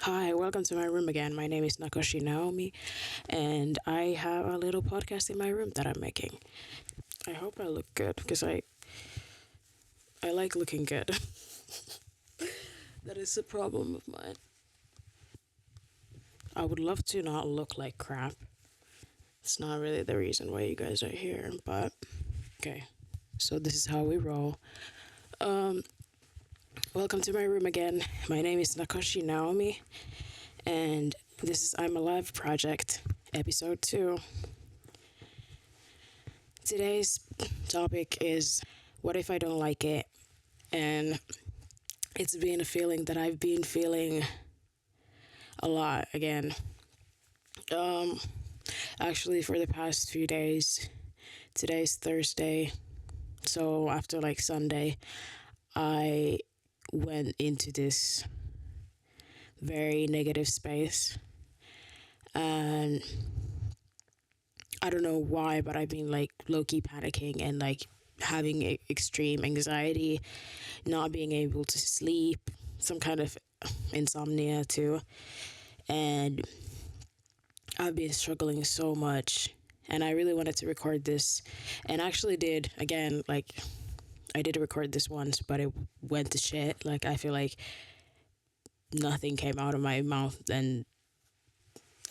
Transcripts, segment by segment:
Hi, welcome to my room again. My name is Nakoshi Naomi, and I have a little podcast in my room that I'm making. I hope I look good because I like looking good. That is a problem of mine. I would love to not look like crap. It's not really the reason why you guys are here, but okay. So this is how we roll. Um, Welcome to my room again. My name is Nakoshi Naomi, and this is I'm Alive Project, episode 2. Today's topic is what if I don't like it? And it's been a feeling that I've been feeling a lot again. Um, Actually, for the past few days, today's Thursday, so after like Sunday, I went into this very negative space, and I don't know why, but I've been like low key panicking and like having extreme anxiety, not being able to sleep, some kind of insomnia too. And I've been struggling so much. And I really wanted to record this, and I actually did again. Like, I did record this once, but it went to shit. Like, I feel like nothing came out of my mouth, and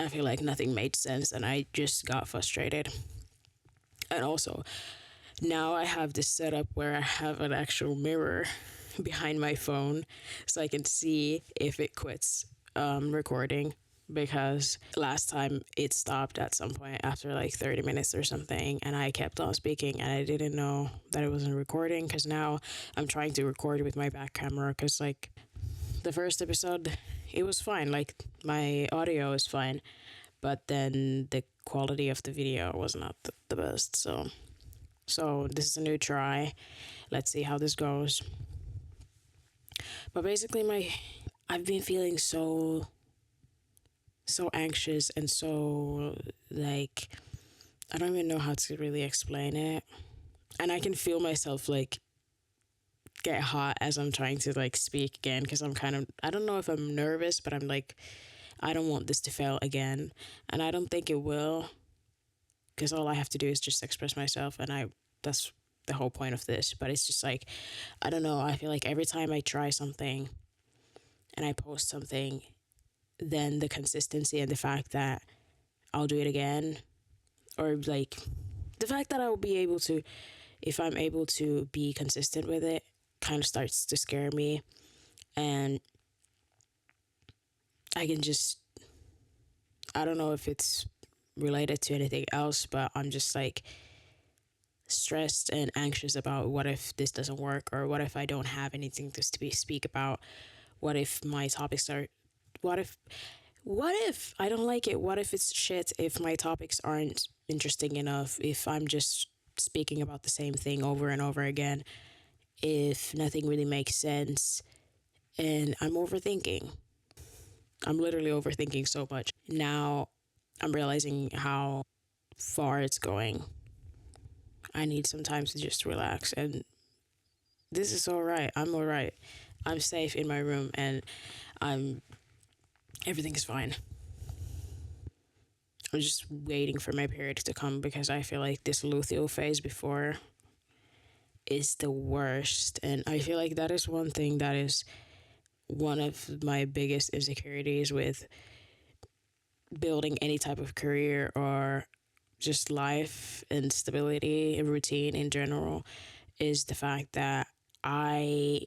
I feel like nothing made sense, and I just got frustrated. And also, now I have this setup where I have an actual mirror behind my phone so I can see if it quits recording, because last time it stopped at some point after like 30 minutes or something, and I kept on speaking and I didn't know that it wasn't recording, because now I'm trying to record with my back camera, because like the first episode it was fine, like my audio is fine, but then the quality of the video was not the best. So this is a new try. Let's see how this goes. But basically, my I've been feeling so anxious and so like I don't even know how to really explain it. And I can feel myself like get hot as I'm trying to like speak again, because I'm kind of, I don't know if I'm nervous, but I'm like, I don't want this to fail again, and I don't think it will, because all I have to do is just express myself, and I that's the whole point of this. But it's just like, I don't know, I feel like every time I try something and I post something, then the consistency and the fact that I'll do it again, or like the fact that I will be able to, if I'm able to be consistent with it, kind of starts to scare me. And I can just, I don't know if it's related to anything else, but I'm just like stressed and anxious about what if this doesn't work, or what if I don't have anything to speak about, what if my topics are, what if I don't like it, what if it's shit, if my topics aren't interesting enough, if I'm just speaking about the same thing over and over again, if nothing really makes sense. And I'm overthinking, I'm literally overthinking so much now. I'm realizing how far it's going. I need some time to just relax, and this is all right. I'm all right. I'm safe in my room, and I'm everything is fine. I'm just waiting for my period to come, because I feel like this luteal phase before is the worst, and I feel like that is one thing that is one of my biggest insecurities with building any type of career, or just life and stability and routine in general, is the fact that my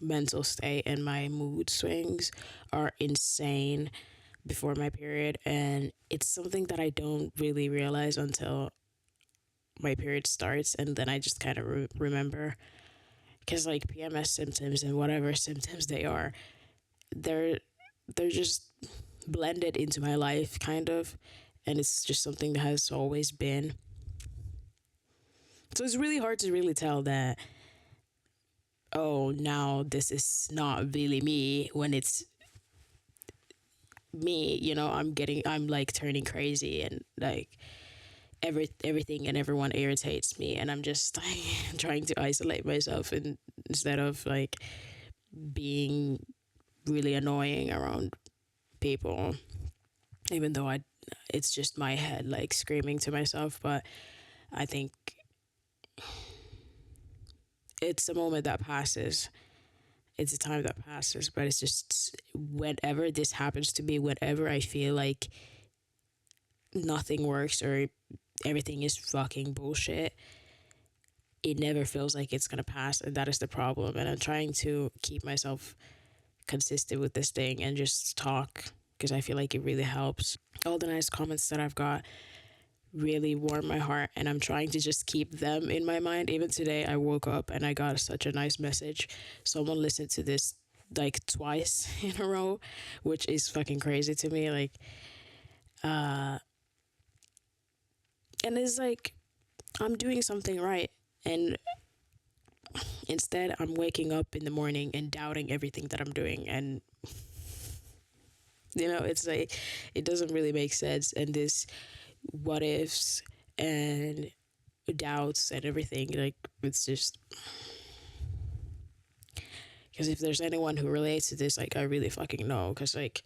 mental state and my mood swings are insane before my period, and it's something that I don't really realize until my period starts, and then I just kind of remember, because like PMS symptoms and whatever symptoms they are, they're they're just blended into my life kind of, and it's just something that has always been. So it's really hard to really tell that, oh, now this is not really me, when it's me, I'm like turning crazy, and like everything and everyone irritates me, and I'm just like trying to isolate myself, and instead of like being really annoying around people, even though it's just my head like screaming to myself. But I think it's a moment that passes. It's a time that passes, but it's just whenever this happens to me, whenever I feel like nothing works or everything is fucking bullshit, it never feels like it's gonna pass, and that is the problem. And I'm trying to keep myself consistent with this thing and just talk because I feel like it really helps. All the nice comments that I've got really warm my heart, and I'm trying to just keep them in my mind. Even today, I woke up and I got such a nice message. Someone listened to this like twice in a row, which is fucking crazy to me. Like, and it's like I'm doing something right, and instead I'm waking up in the morning and doubting everything that I'm doing. And it's like it doesn't really make sense. And this what ifs and doubts and everything, like, it's just because if there's anyone who relates to this, like, I really fucking know. Because, like,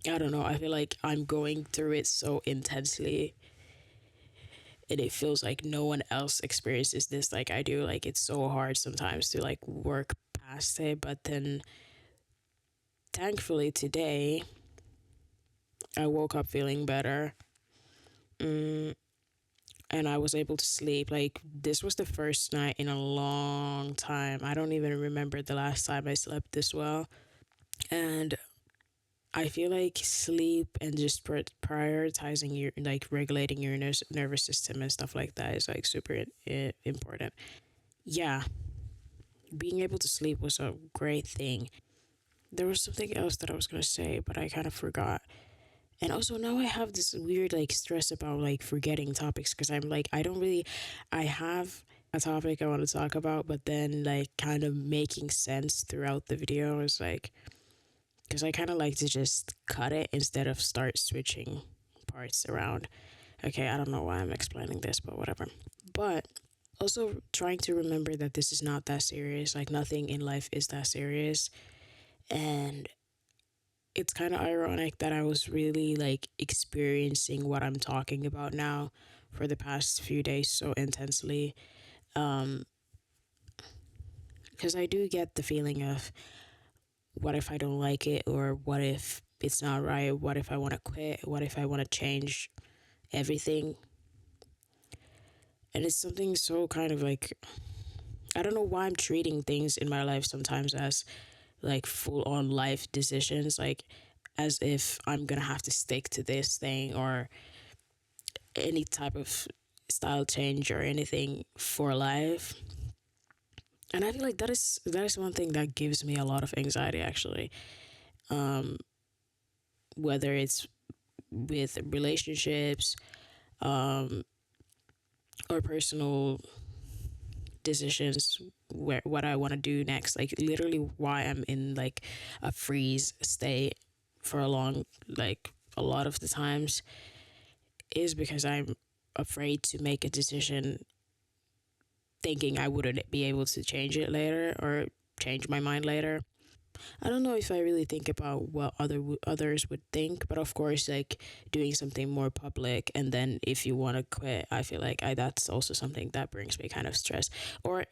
I don't know, I feel like I'm going through it so intensely, and it feels like no one else experiences this like I do. Like, it's so hard sometimes to like work past it. But then thankfully today I woke up feeling better. And I was able to sleep. Like, this was the first night in a long time. I don't even remember the last time I slept this well. And I feel like sleep and just prioritizing your, like, regulating your nervous system and stuff like that is like super important. Yeah, being able to sleep was a great thing. There was something else that I was gonna say, but I kind of forgot. And also now I have this weird like stress about like forgetting topics because I'm like, I have a topic I want to talk about, but then like kind of making sense throughout the video is like, because I kind of like to just cut it instead of start switching parts around. Okay, I don't know why I'm explaining this, but whatever. But also trying to remember that this is not that serious. Like, nothing in life is that serious. And it's kind of ironic that I was really like experiencing what I'm talking about now for the past few days so intensely. Because I do get the feeling of what if I don't like it, or what if it's not right, what if I want to quit, what if I want to change everything. And it's something so kind of like, I don't know why I'm treating things in my life sometimes as like full on life decisions, like as if I'm gonna have to stick to this thing or any type of style change or anything for life. And I feel like that is one thing that gives me a lot of anxiety actually. Whether it's with relationships, or personal decisions, where what I want to do next, like literally why I'm in like a freeze state for a lot of the times is because I'm afraid to make a decision thinking I wouldn't be able to change it later or change my mind later. I don't know if I really think about what others would think, but of course, like doing something more public, and then if you want to quit, I feel like that's also something that brings me kind of stress or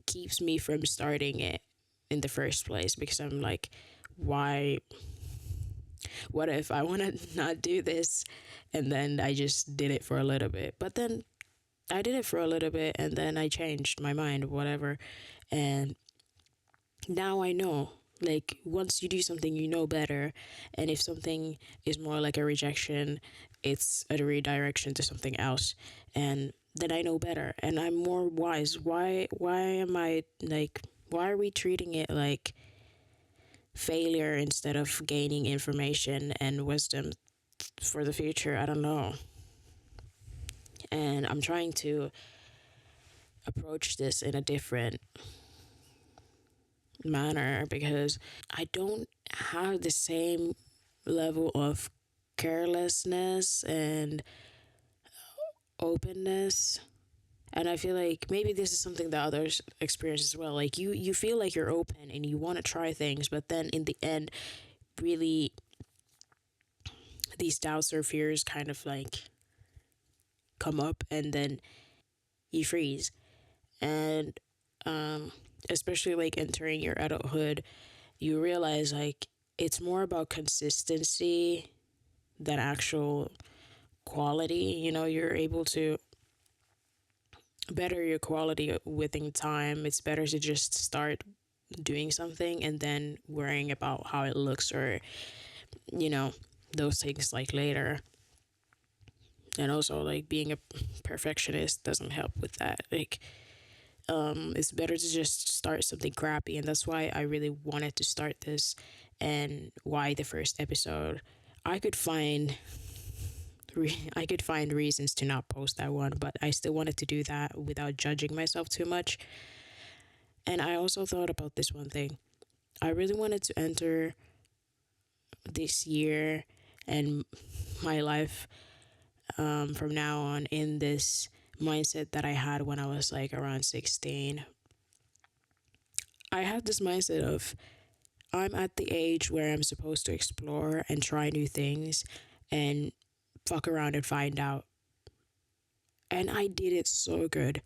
keeps me from starting it in the first place, because I'm like, why? What if I want to not do this, and then I just did it for a little bit, but then I did it for a little bit and then I changed my mind, whatever. And now I know, like, once you do something, you know better. And if something is more like a rejection, it's a redirection to something else. And then I know better and I'm more wise. Why am I like, why are we treating it like failure instead of gaining information and wisdom for the future? I don't know. And I'm trying to approach this in a different manner because I don't have the same level of carelessness and openness And I feel like maybe this is something that others experience as well. Like you feel like you're open and you want to try things, but then in the end, really these doubts or fears kind of like come up, and then you freeze. And um especially like entering your adulthood, you realize like it's more about consistency than actual quality. You know, you're able to better your quality within time. It's better to just start doing something and then worrying about how it looks, or you know, those things like later. And also like being a perfectionist doesn't help with that. Like it's better to just start something crappy, and that's why I really wanted to start this, and why the first episode. I could find I could find reasons to not post that one, but I still wanted to do that without judging myself too much. And I also thought about this one thing. I really wanted to enter this year and my life from now on in this mindset that I had when I was like around 16. I had this mindset of I'm at the age where I'm supposed to explore and try new things and fuck around and find out. And I did it so good.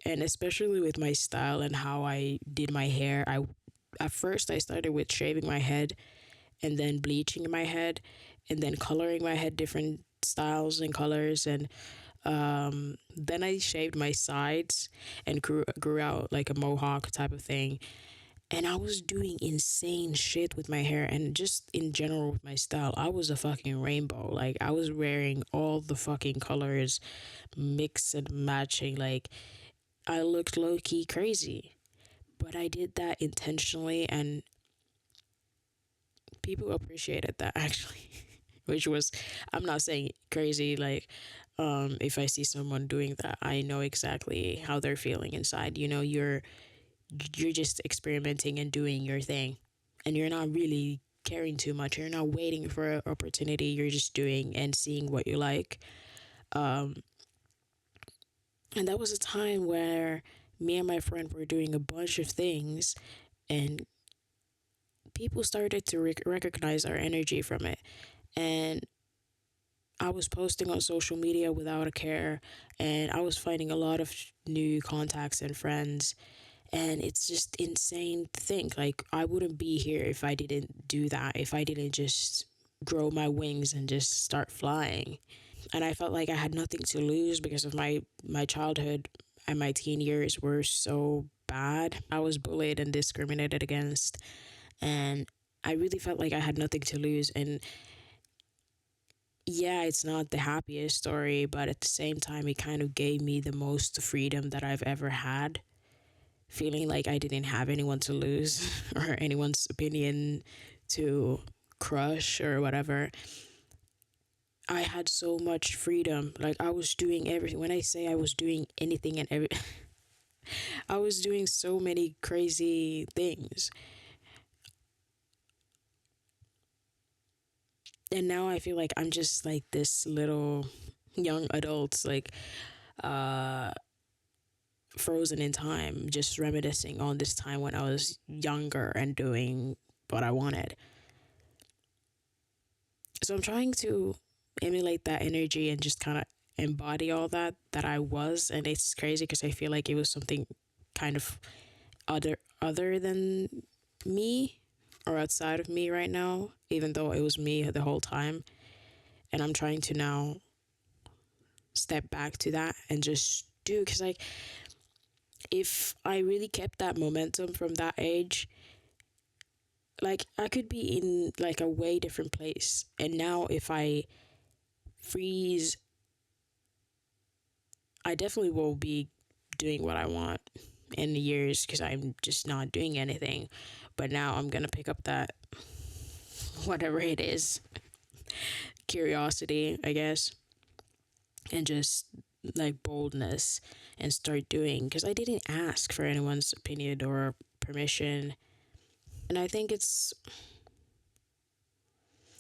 And especially with my style and how I did my hair. I at first I started with shaving my head and then bleaching my head and then coloring my head different styles and colors, and then I shaved my sides and grew out like a mohawk type of thing. And I was doing insane shit with my hair and just in general with my style. I was a fucking rainbow. Like I was wearing all the fucking colors, mix and matching. Like I looked low key crazy. But I did that intentionally, and people appreciated that actually. Which was, I'm not saying crazy, like if I see someone doing that, I know exactly how they're feeling inside. You know, you're just experimenting and doing your thing, and you're not really caring too much. You're not waiting for an opportunity. You're just doing and seeing what you like. um and that was a time where me and my friend were doing a bunch of things, and people started to recognize our energy from it. And I was posting on social media without a care, and I was finding a lot of new contacts and friends. And it's just insane to think like I wouldn't be here if I didn't do that, if I didn't just grow my wings and just start flying. And I felt like I had nothing to lose because of my childhood and my teen years were so bad. I was bullied and discriminated against, and I really felt like I had nothing to lose. And yeah, it's not the happiest story, but at the same time, it kind of gave me the most freedom that I've ever had. Feeling like I didn't have anyone to lose or anyone's opinion to crush or whatever. I had so much freedom. Like I was doing everything. When I say I was doing anything and every, I was doing so many crazy things. And now I feel like I'm just like this little young adult, like uh frozen in time, just reminiscing on this time when I was younger and doing what I wanted. So I'm trying to emulate that energy and just kind of embody all that I was. And it's crazy because I feel like it was something kind of other than me or outside of me right now, even though it was me the whole time. And I'm trying to now step back to that and just do, because like if I really kept that momentum from that age, like I could be in like a way different place. And now if I freeze, I definitely will be doing what I want in the years because I'm just not doing anything. But now I'm gonna pick up that whatever it is, curiosity, I guess, and just like boldness and start doing, because I didn't ask for anyone's opinion or permission. And I think it's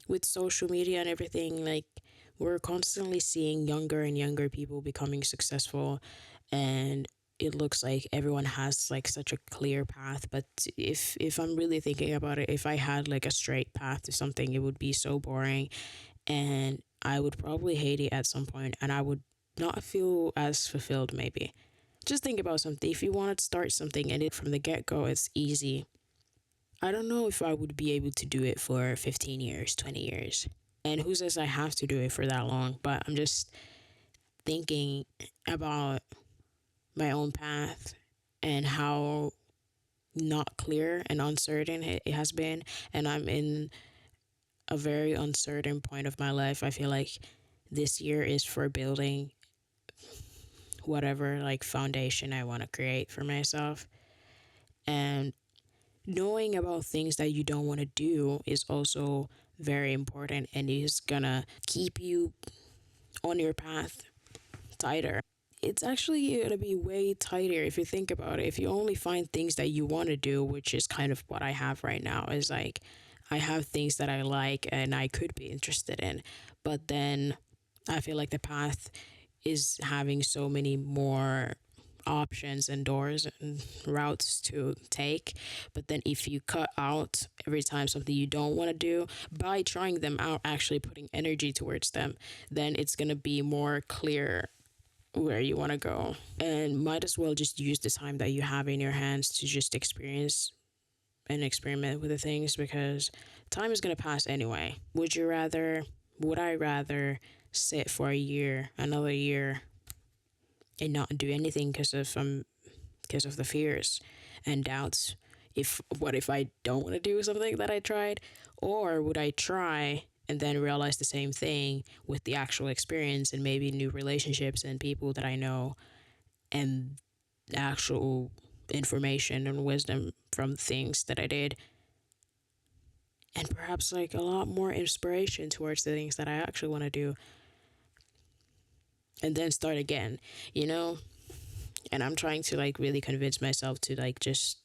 with social media and everything, like we're constantly seeing younger and younger people becoming successful, and it looks like everyone has like such a clear path. But if I'm really thinking about it, if I had like a straight path to something, it would be so boring, and I would probably hate it at some point, and I would not feel as fulfilled maybe. Just think about something. If you want to start something and it from the get-go it's easy, I don't know if I would be able to do it for 15 years, 20 years. And who says I have to do it for that long? But I'm just thinking about my own path and how not clear and uncertain it has been. And I'm in a very uncertain point of my life. I feel like this year is for building whatever like foundation I want to create for myself. And knowing about things that you don't want to do is also very important, and is gonna keep you on your path tighter. It's actually going to be way tighter if you think about it. If you only find things that you want to do, which is kind of what I have right now, is like I have things that I like and I could be interested in, but then I feel like the path is having so many more options and doors and routes to take. But then if you cut out every time something you don't want to do by trying them out, actually putting energy towards them, then it's going to be more clear where you want to go, and might as well just use the time that you have in your hands to just experience and experiment with the things, because time is going to pass anyway. Would I rather sit for a year, another year, and not do anything because of the fears and doubts? If what if I don't want to do something that I tried? Or would I try and then realize the same thing with the actual experience and maybe new relationships and people that I know, and actual information and wisdom from things that I did, and perhaps like a lot more inspiration towards the things that I actually want to do, and then start again, you know? And I'm trying to like really convince myself to like just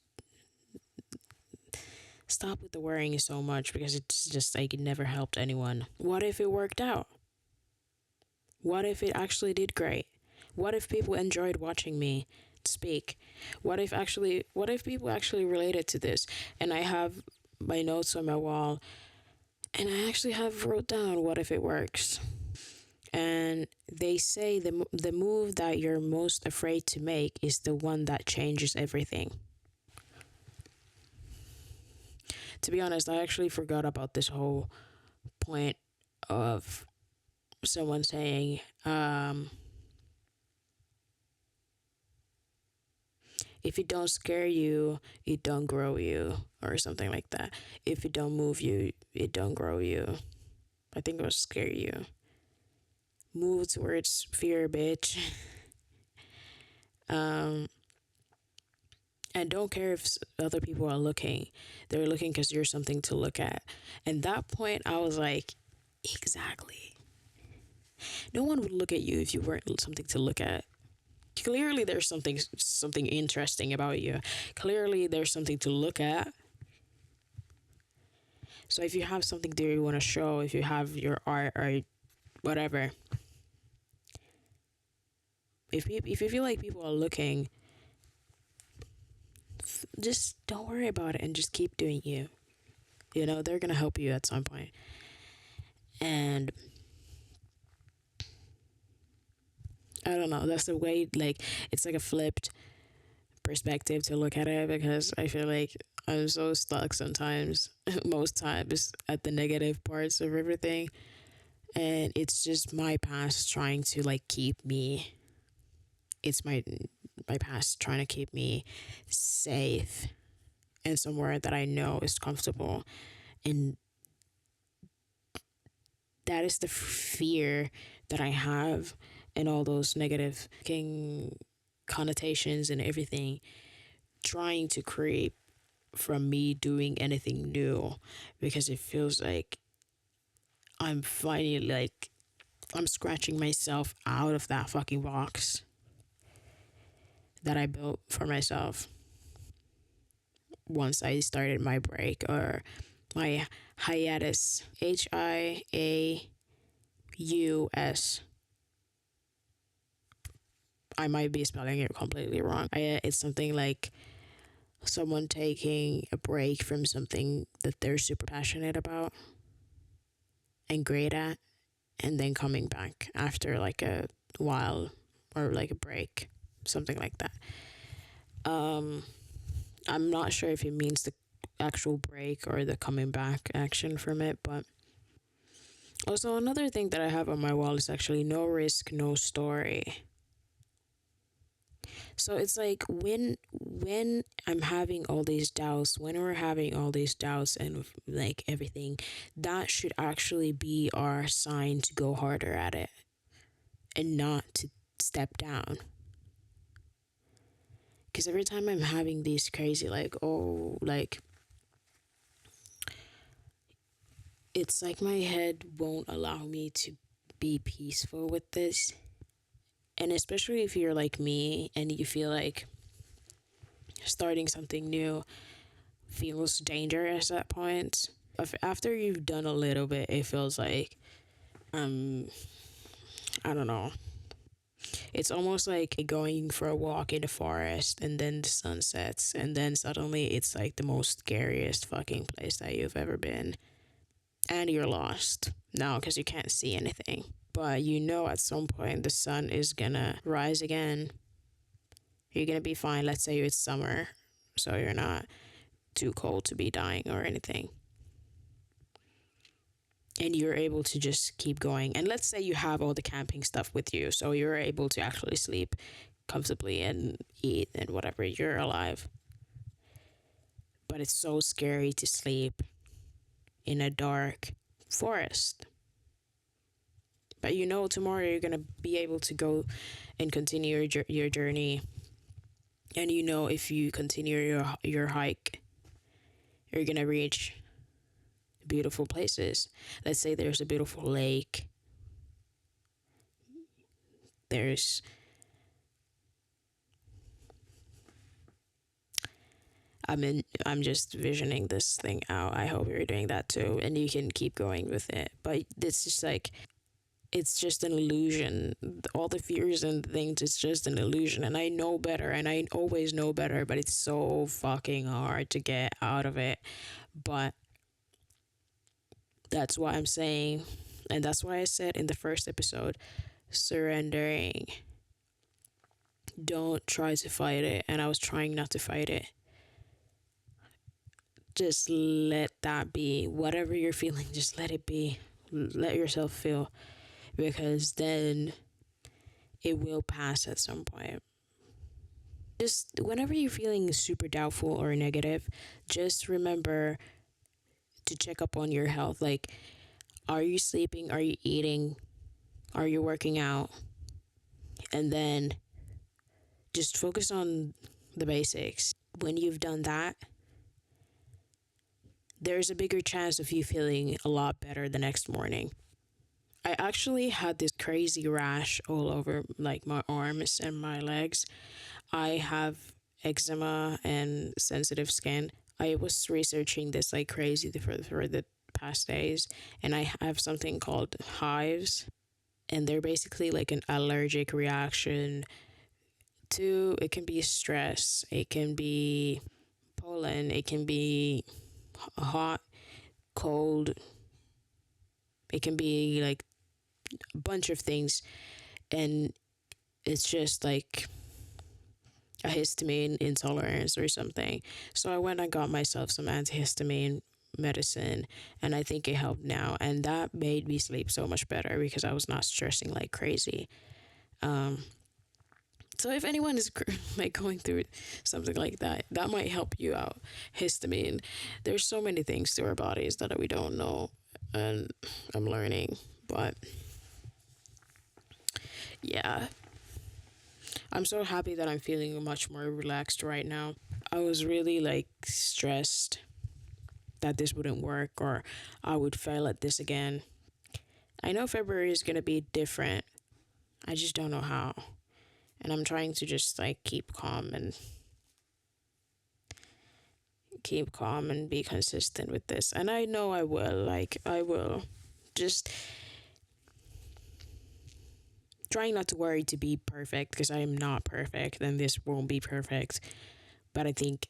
stop with the worrying so much, because it's just like it never helped anyone. What if it worked out? What if it actually did great? What if people enjoyed watching me speak? What if people actually related to this? And I have my notes on my wall, and I actually have wrote down what if it works. And they say the move that you're most afraid to make is the one that changes everything. To be honest, I actually forgot about this whole point of someone saying, if it don't scare you, it don't grow you, or something like that. If it don't move you, it don't grow you. I think it was scare you. Move towards fear, bitch. Um, and don't care if other people are looking. They're looking because you're something to look at. And that point, I was like, exactly. No one would look at you if you weren't something to look at. Clearly, there's something interesting about you. Clearly, there's something to look at. So if you have something that you want to show, if you have your art or whatever, if you feel like people are looking, just don't worry about it and just keep doing you. You know, they're gonna help you at some point. And I don't know, that's the way, like, it's like a flipped perspective to look at it, because I feel like I'm so stuck sometimes, most times, at the negative parts of everything. And it's just my past trying to like keep me, it's my past trying to keep me safe and somewhere that I know is comfortable. And that is the fear that I have, and all those negative connotations and everything trying to create from me doing anything new, because it feels like I'm finally like I'm scratching myself out of that fucking box that I built for myself once I started my break, or my hiatus. HIAUS. I might be spelling it completely wrong. It's something like someone taking a break from something that they're super passionate about and great at, and then coming back after like a while or like a break, something like that. Um, I'm not sure if it means the actual break or the coming back action from it, but also another thing that I have on my wall is actually no risk, no story. So it's like when I'm having all these doubts, when we're having all these doubts and like everything, that should actually be our sign to go harder at it and not to step down. Because every time I'm having these crazy like, oh, like it's like my head won't allow me to be peaceful with this. And especially if you're like me and you feel like starting something new feels dangerous at points. After you've done a little bit, it feels like, um, I don't know. It's almost like going for a walk in the forest and then the sun sets, and then suddenly it's like the most scariest fucking place that you've ever been. And you're lost now because you can't see anything. But you know at some point the sun is gonna rise again. You're gonna be fine. Let's say it's summer, so you're not too cold to be dying or anything. And you're able to just keep going. And let's say you have all the camping stuff with you, so you're able to actually sleep comfortably and eat and whatever. You're alive. But it's so scary to sleep in a dark forest. But you know, tomorrow you're gonna be able to go and continue your journey. And you know, if you continue your hike, you're gonna reach beautiful places. Let's say there's a beautiful lake. There's I'm just visioning this thing out. I hope you're doing that too, and you can keep going with it. But it's just like it's just an illusion. All the fears and things, it's just an illusion. And I know better, and I always know better, but it's so fucking hard to get out of it. But that's why I'm saying, and that's why I said in the first episode, surrendering. Don't try to fight it. And I was trying not to fight it. Just let that be. Whatever you're feeling, just let it be. Let yourself feel. Because then it will pass at some point. Just whenever you're feeling super doubtful or negative, just remember to check up on your health. Like, are you sleeping? Are you eating? Are you working out? And then just focus on the basics. When you've done that, there's a bigger chance of you feeling a lot better the next morning. I actually had this crazy rash all over like my arms and my legs. I have eczema and sensitive skin. I was researching this like crazy for the past days, and I have something called hives, and they're basically like an allergic reaction to, it can be stress, it can be pollen, it can be hot, cold, it can be like a bunch of things, and it's just like a histamine intolerance or something. So I went and got myself some antihistamine medicine, and I think it helped now, and that made me sleep so much better because I was not stressing like crazy. um so if anyone is like going through something like that, that might help you out. Histamine, there's so many things to our bodies that we don't know, and I'm learning. But yeah, I'm so happy that I'm feeling much more relaxed right now. I was really like stressed that this wouldn't work or I would fail at this again. I know February is going to be different. I just don't know how. And I'm trying to just like keep calm and be consistent with this. And I know I will. Like I will. Just trying not to worry to be perfect because I am not perfect and this won't be perfect. But I think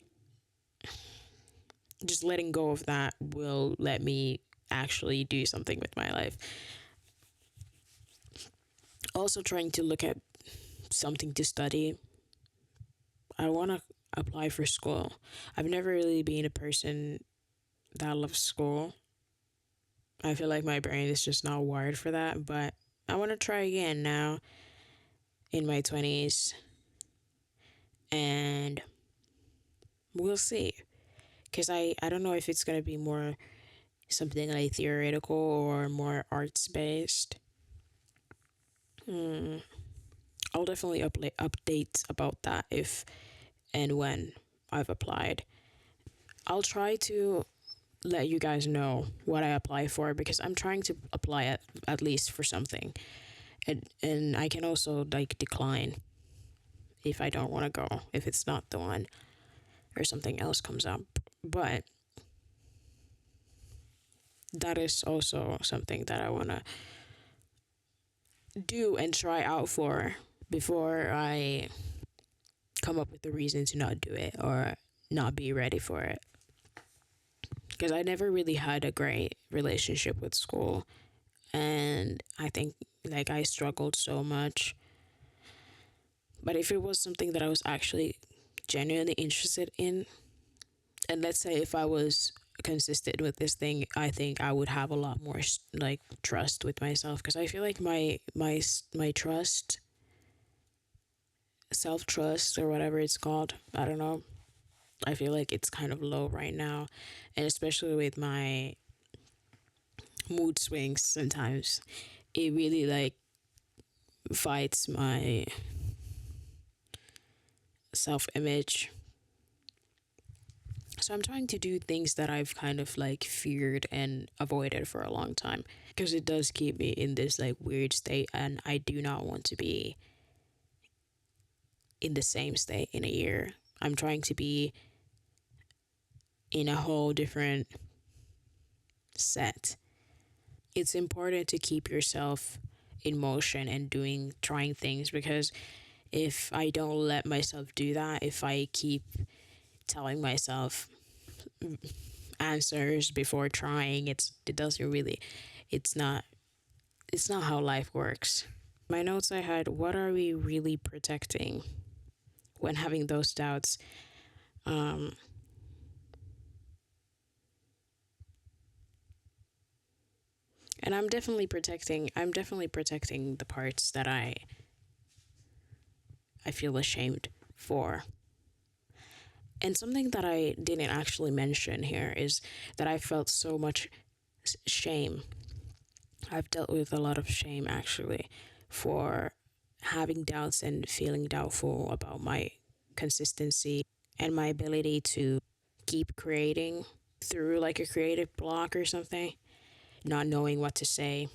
just letting go of that will let me actually do something with my life. Also, trying to look at something to study. I want to apply for school. I've never really been a person that loves school. I feel like my brain is just not wired for that, but I want to try again now in my 20s, and we'll see. Because I don't know if it's going to be more something like theoretical or more arts based. Hmm. I'll definitely update about that if and when I've applied. I'll try to let you guys know what I apply for because I'm trying to apply at least for something. And I can also like decline if I don't want to go, if it's not the one or something else comes up. But that is also something that I want to do and try out for before I come up with a reason to not do it or not be ready for it. Because I never really had a great relationship with school. And I think like I struggled so much. But if it was something that I was actually genuinely interested in, and let's say if I was consistent with this thing, I think I would have a lot more like trust with myself because I feel like my trust, self trust or whatever it's called, I don't know. I feel like it's kind of low right now, and especially with my mood swings sometimes, it really like fights my self image. So I'm trying to do things that I've kind of like feared and avoided for a long time because it does keep me in this like weird state and I do not want to be in the same state in a year. I'm trying to be in a whole different set. It's important to keep yourself in motion and doing trying things because if I don't let myself do that, if I keep telling myself answers before trying, it doesn't really it's not it's not how life works. My notes I had, what are we really protecting when having those doubts? Um and I'm definitely protecting the parts that I feel ashamed for. And something that I didn't actually mention here is that I felt so much shame. I've dealt with a lot of shame actually for having doubts and feeling doubtful about my consistency and my ability to keep creating through like a creative block or something, not knowing what to say.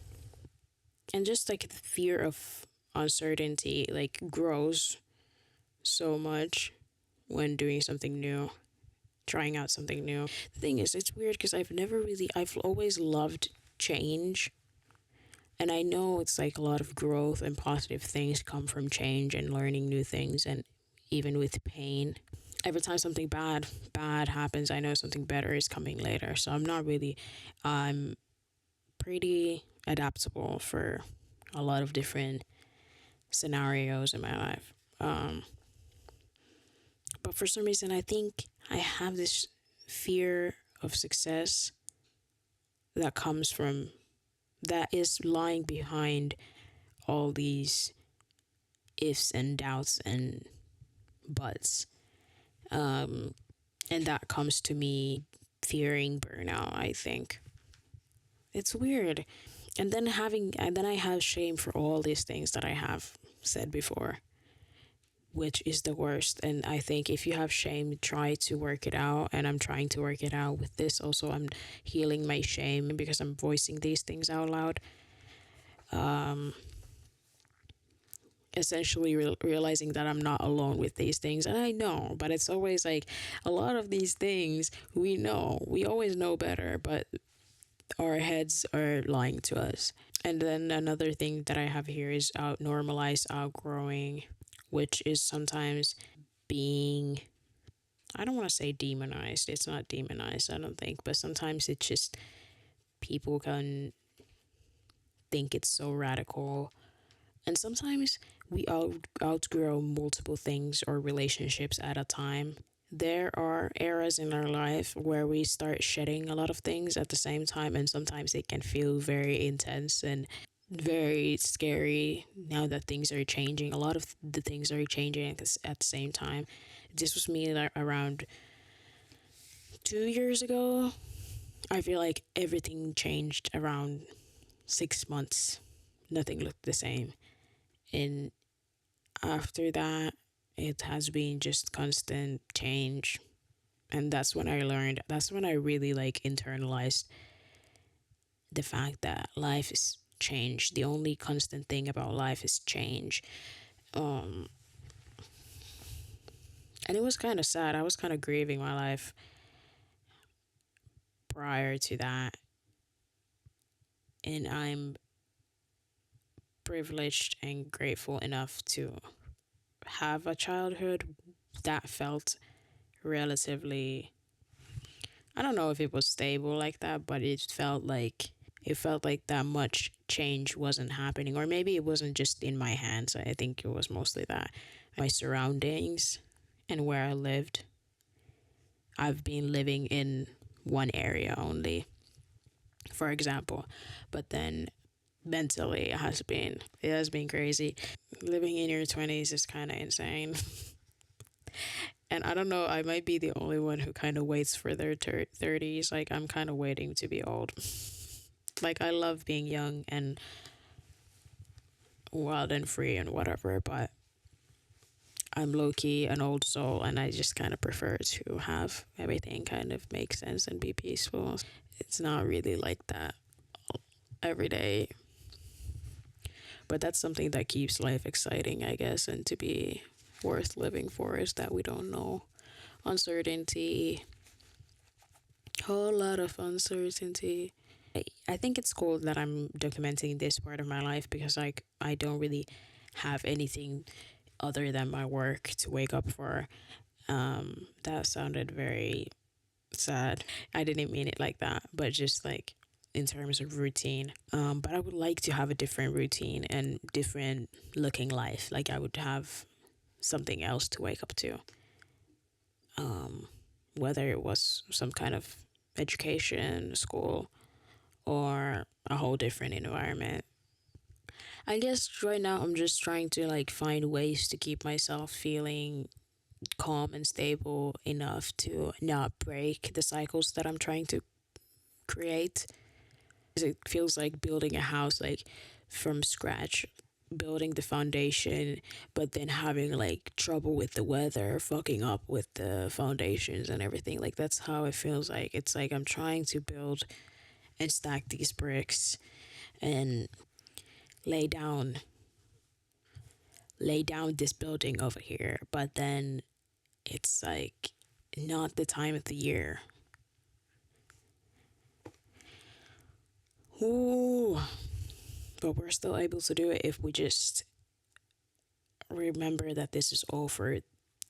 And just like the fear of uncertainty like grows so much when doing something new, trying out something new. The thing is, it's weird because I've always loved change. And I know it's like a lot of growth and positive things come from change and learning new things and even with pain. Every time something bad happens, I know something better is coming later. So I'm pretty adaptable for a lot of different scenarios in my life. But for some reason, I think I have this fear of success that comes from that is lying behind all these ifs and doubts and buts. Um, and that comes to me fearing burnout, I think. It's weird. And then I have shame for all these things that I have said before, which is the worst. And I think if you have shame, try to work it out. And I'm trying to work it out with this. Also, I'm healing my shame because I'm voicing these things out loud. Um, Essentially realizing that I'm not alone with these things. And I know, but it's always like a lot of these things we know, we always know better, but our heads are lying to us. And then another thing that I have here is normalize outgrowing, which is sometimes being, I don't want to say demonized. It's not demonized, I don't think, but sometimes it's just people can think it's so radical. And sometimes we outgrow multiple things or relationships at a time. There are eras in our life where we start shedding a lot of things at the same time, and sometimes it can feel very intense and very scary now that things are changing. A lot of the things are changing at the same time. This was me around 2 years ago. I feel like everything changed around 6 months. Nothing looked the same. And after that, it has been just constant change. And that's when I learned, that's when I really like internalized the fact that life is change. The only constant thing about life is change. Um, and it was kind of sad. I was kind of grieving my life prior to that. And I'm privileged and grateful enough to have a childhood that felt relatively, I don't know if it was stable like that, but it felt like that much change wasn't happening, or maybe it wasn't just in my hands. I think it was mostly that my surroundings and where I lived. I've been living in one area only, for example, but then mentally it has been crazy. Living in your 20s is kind of insane. And I don't know, I might be the only one who kind of waits for their 30s. Like, I'm kind of waiting to be old. Like, I love being young and wild and free and whatever, but I'm low key an old soul, and I just kind of prefer to have everything kind of make sense and be peaceful. It's not really like that every day, but that's something that keeps life exciting, I guess, and to be worth living for is that we don't know. Uncertainty, whole lot of uncertainty. I think it's cool that I'm documenting this part of my life because like I don't really have anything other than my work to wake up for. That sounded very sad. I didn't mean it like that, but just like in terms of routine. But I would like to have a different routine and different looking life. Like I would have something else to wake up to. Whether it was some kind of education, school, or a whole different environment. I guess right now I'm just trying to like find ways to keep myself feeling calm and stable enough to not break the cycles that I'm trying to create. It feels like building a house like from scratch, building the foundation, but then having like trouble with the weather, fucking up with the foundations and everything. Like that's how it feels like. It's like I'm trying to build and stack these bricks and lay down lay down this building over here, but then it's like not the time of the year. Ooh, but we're still able to do it if we just remember that this is all for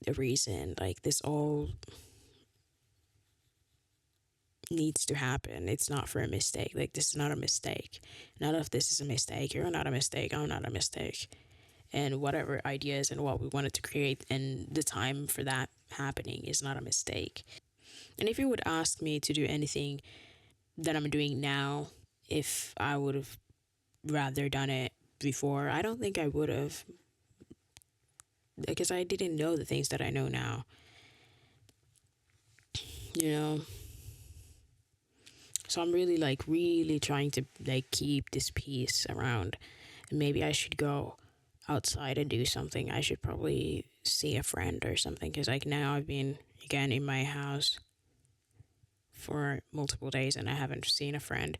a reason. Like this all needs to happen. It's not for a mistake. Like this is not a mistake. None of this is a mistake. You're not a mistake. I'm not a mistake. And whatever ideas and what we wanted to create and the time for that happening is not a mistake. And if you would ask me to do anything that I'm doing now, if I would have rather done it before, I don't think I would have, because I didn't know the things that I know now. You know, so I'm really trying to like keep this peace around. And maybe I should go outside and do something. I should probably see a friend or something because like now I've been again in my house for multiple days and I haven't seen a friend.